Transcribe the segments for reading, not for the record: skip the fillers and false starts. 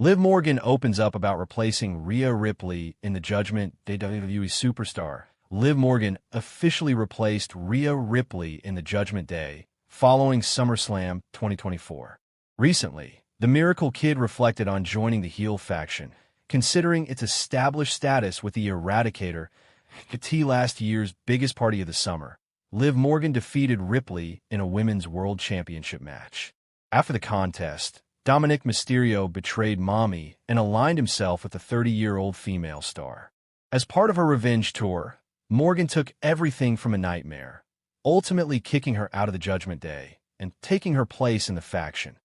Liv Morgan opens up about replacing Rhea Ripley in the Judgment Day. WWE Superstar Liv Morgan officially replaced Rhea Ripley in the Judgment Day following SummerSlam 2024. Recently, the Miracle Kid reflected on joining the heel faction, considering its established status with the Eradicator at last year's biggest party of the summer. Liv Morgan defeated Ripley in a Women's World Championship match. After the contest, Dominic Mysterio betrayed Mami and aligned himself with the 30-year-old female star. As part of her revenge tour, Morgan took everything from a nightmare, ultimately kicking her out of the Judgment Day and taking her place in the faction.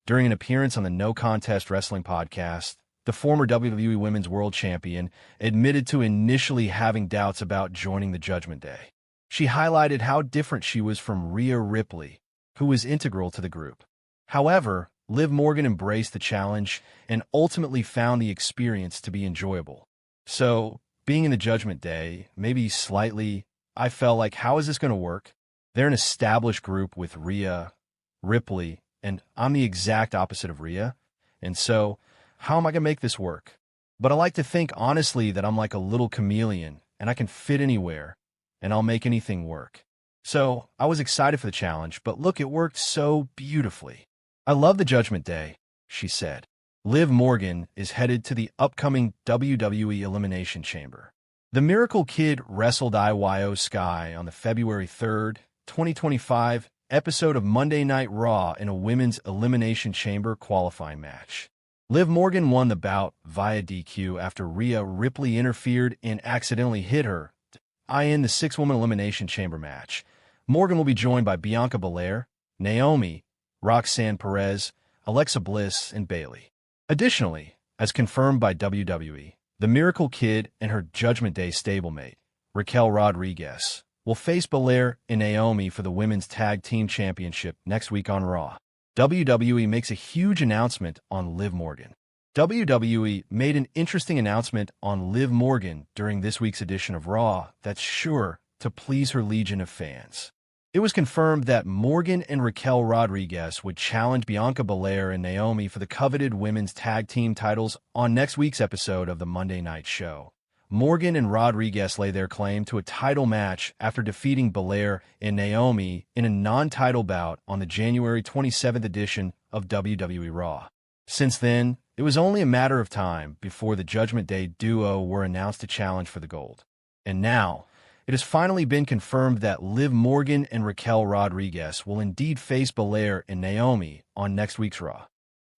During an appearance on the No Contest Wrestling podcast, the former WWE Women's World Champion admitted to initially having doubts about joining the Judgment Day. She highlighted how different she was from Rhea Ripley, who was integral to the group. However, Liv Morgan embraced the challenge and ultimately found the experience to be enjoyable. So, being in the Judgment Day, maybe slightly, I felt like, how is this going to work? They're an established group with Rhea, Ripley, and I'm the exact opposite of Rhea, and so, how am I going to make this work? But I like to think honestly that I'm like a little chameleon, and I can fit anywhere, and I'll make anything work. So, I was excited for the challenge, but look, it worked so beautifully. I love the Judgment Day, she said. Liv Morgan is headed to the upcoming WWE Elimination Chamber. The Miracle Kid wrestled Io Sky on the February 3rd, 2025 episode of Monday Night Raw in a Women's Elimination Chamber qualifying match. Liv Morgan won the bout via DQ after Rhea Ripley interfered and accidentally hit her to end the 6-woman Elimination Chamber match. Morgan will be joined by Bianca Biller, Naomi, Roxann Perez, Alexa Bliss, and Bayley. Additionally, as confirmed by WWE, the Miracle Kid and her Judgment Day stablemate, Raquel Rodriguez, will face Belair and Naomi for the Women's Tag Team Championship next week on Raw. WWE makes a huge announcement on Liv Morgan. WWE made an interesting announcement on Liv Morgan during this week's edition of Raw that's sure to please her legion of fans. It was confirmed that Morgan and Raquel Rodriguez would challenge Bianca Biller and Naomi for the coveted women's tag team titles on next week's episode of the Monday Night Show. Morgan and Rodriguez lay their claim to a title match after defeating Biller and Naomi in a non-title bout on the January 27th edition of WWE RAW. Since then, it was only a matter of time before the Judgment Day duo were announced to challenge for the gold. And now, it has finally been confirmed that Liv Morgan and Raquel Rodriguez will indeed face Belair and Naomi on next week's Raw.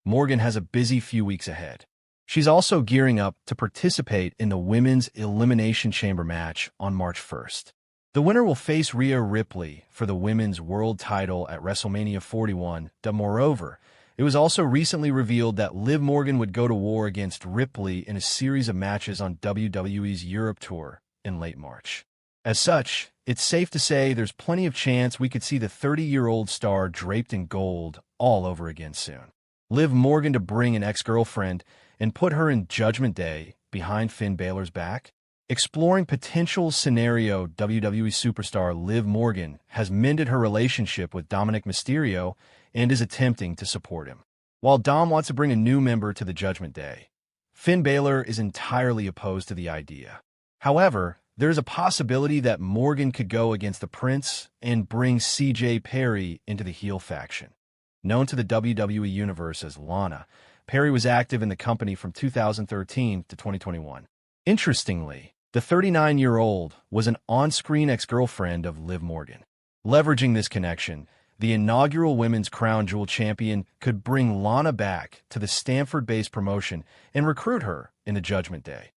Morgan has a busy few weeks ahead. She's also gearing up to participate in the Women's Elimination Chamber match on March 1st. The winner will face Rhea Ripley for the Women's World title at WrestleMania 41. Moreover, it was also recently revealed that Liv Morgan would go to war against Ripley in a series of matches on WWE's Europe tour in late March. As such, it's safe to say there's plenty of chance we could see the 30-year-old star draped in gold all over again soon. Liv Morgan to bring an ex-girlfriend and put her in Judgment Day behind Finn Balor's back? Exploring potential scenario, WWE Superstar Liv Morgan has mended her relationship with Dominic Mysterio and is attempting to support him. While Dom wants to bring a new member to the Judgment Day, Finn Balor is entirely opposed to the idea. However, there is a possibility that Morgan could go against the Prince and bring CJ Perry into the heel faction. Known to the WWE Universe as Lana, Perry was active in the company from 2013 to 2021. Interestingly, the 39-year-old was an on-screen ex-girlfriend of Liv Morgan. Leveraging this connection, the inaugural Women's Crown Jewel champion could bring Lana back to the Stanford-based promotion and recruit her in the Judgment Day.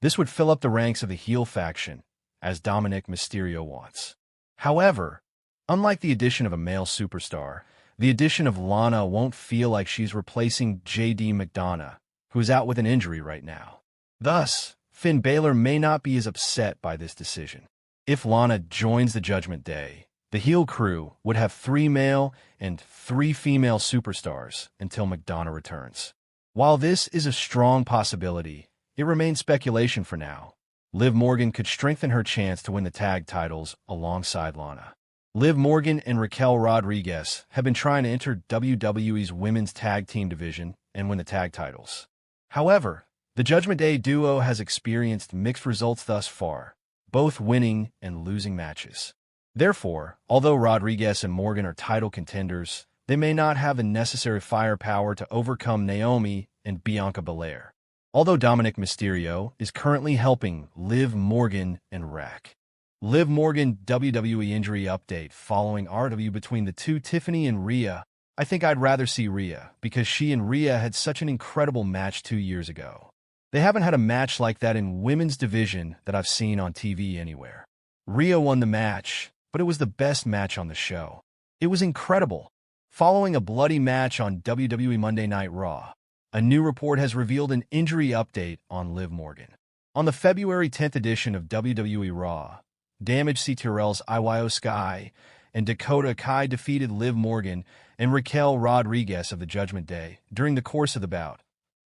This would fill up the ranks of the heel faction, as Dominic Mysterio wants. However, unlike the addition of a male superstar, the addition of Lana won't feel like she's replacing JD McDongh, who's out with an injury right now. Thus, Finn Balor may not be as upset by this decision. If Lana joins the Judgment Day, the heel crew would have 3 male and 3 female superstars until McDongh returns. While this is a strong possibility, it remains speculation for now. Liv Morgan could strengthen her chance to win the tag titles alongside Lana. Liv Morgan and Raquel Rodriguez have been trying to enter WWE's women's tag team division and win the tag titles. However, the Judgment Day duo has experienced mixed results thus far, both winning and losing matches. Therefore, although Rodriguez and Morgan are title contenders, they may not have the necessary firepower to overcome Naomi and Bianca Biller. Although Dominic Mysterio is currently helping Liv Morgan and Raq. Liv Morgan WWE injury update following RW between the two. Tiffany and Rhea. I think I'd rather see Rhea because she and Rhea had such an incredible match 2 years ago. They haven't had a match like that in women's division that I've seen on TV anywhere. Rhea won the match, but it was the best match on the show. It was incredible. Following a bloody match on WWE Monday Night Raw, a new report has revealed an injury update on Liv Morgan. On the February 10th edition of WWE RAW, Damage CTRL's Iyo Sky and Dakota Kai defeated Liv Morgan and Raquel Rodriguez of the Judgment Day. During the course of the bout,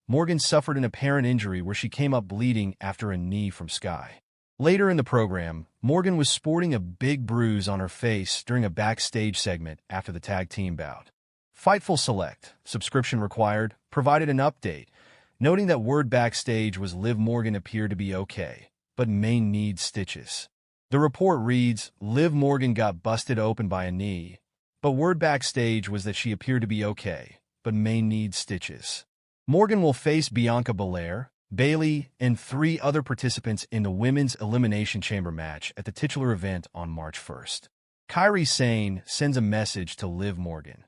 Morgan suffered an apparent injury where she came up bleeding after a knee from Sky. Later in the program, Morgan was sporting a big bruise on her face during a backstage segment after the tag team bout. Fightful Select, subscription required, provided an update, noting that word backstage was Liv Morgan appeared to be okay, but may need stitches. The report reads, Liv Morgan got busted open by a knee, but word backstage was that she appeared to be okay, but may need stitches. Morgan will face Bianca Biller, Bayley, and 3 other participants in the Women's Elimination Chamber match at the titular event on March 1st. Kairi Sane sends a message to Liv Morgan.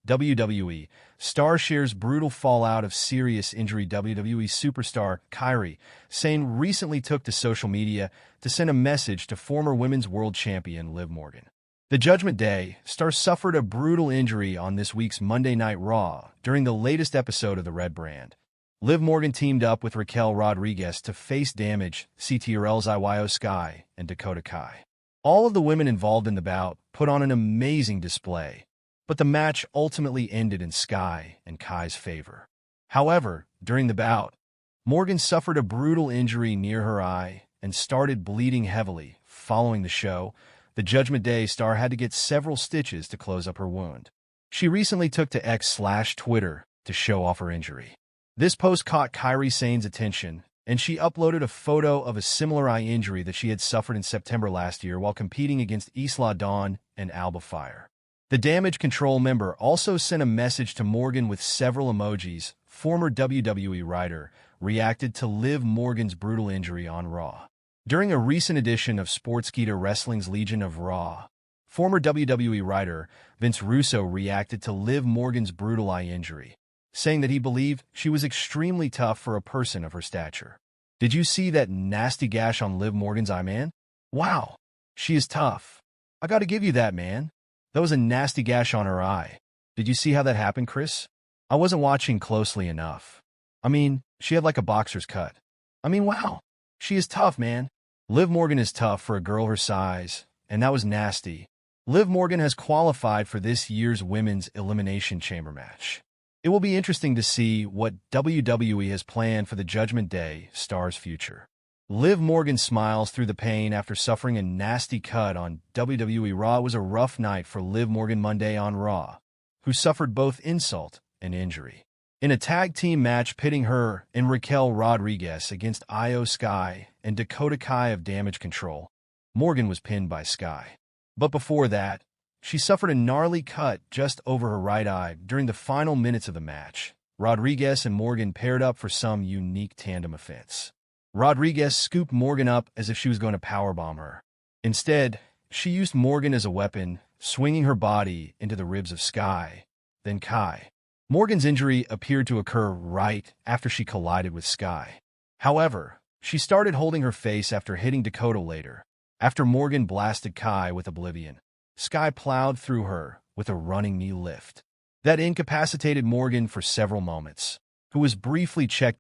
WWE star shares brutal fallout of serious injury. WWE superstar Kairi Sane recently took to social media to send a message to former women's world champion Liv Morgan. The Judgment Day star suffered a brutal injury on this week's Monday Night Raw during the latest episode of the Red Brand. Liv Morgan teamed up with Raquel Rodriguez to face Damage, CTRL's Iyo Sky, and Dakota Kai. All of the women involved in the bout put on an amazing display, but the match ultimately ended in Sky and Kai's favor. However, during the bout, Morgan suffered a brutal injury near her eye and started bleeding heavily. Following the show, the Judgment Day star had to get several stitches to close up her wound. She recently took to X/Twitter to show off her injury. This post caught Kairi Sane's attention, and she uploaded a photo of a similar eye injury that she had suffered in September last year while competing against Isla Dawn and Alba Fire. The Damage Control member also sent a message to Morgan with several emojis. Former WWE writer reacted to Liv Morgan's brutal injury on Raw. During a recent edition of Sportskeeda Wrestling's Legion of Raw, former WWE writer Vince Russo reacted to Liv Morgan's brutal eye injury, saying that he believed she was extremely tough for a person of her stature. Did you see that nasty gash on Liv Morgan's eye, man? Wow, she is tough. I gotta give you that, man. That was a nasty gash on her eye. Did you see how that happened, Chris? I wasn't watching closely enough. I mean, she had like a boxer's cut. I mean, wow. She is tough, man. Liv Morgan is tough for a girl her size, and that was nasty. Liv Morgan has qualified for this year's Women's Elimination Chamber match. It will be interesting to see what WWE has planned for the Judgment Day star's future. Liv Morgan smiles through the pain after suffering a nasty cut on WWE RAW. It was a rough night for Liv Morgan Monday on Raw, who suffered both insult and injury. In a tag team match pitting her and Raquel Rodriguez against Iyo Sky and Dakota Kai of Damage Control, Morgan was pinned by Sky. But before that, she suffered a gnarly cut just over her right eye during the final minutes of the match. Rodriguez and Morgan paired up for some unique tandem offense. Rodriguez scooped Morgan up as if she was going to powerbomb her. Instead, she used Morgan as a weapon, swinging her body into the ribs of Sky, then Kai. Morgan's injury appeared to occur right after she collided with Sky. However, she started holding her face after hitting Dakota later. After Morgan blasted Kai with Oblivion, Sky plowed through her with a running knee lift. That incapacitated Morgan for several moments, who was briefly checked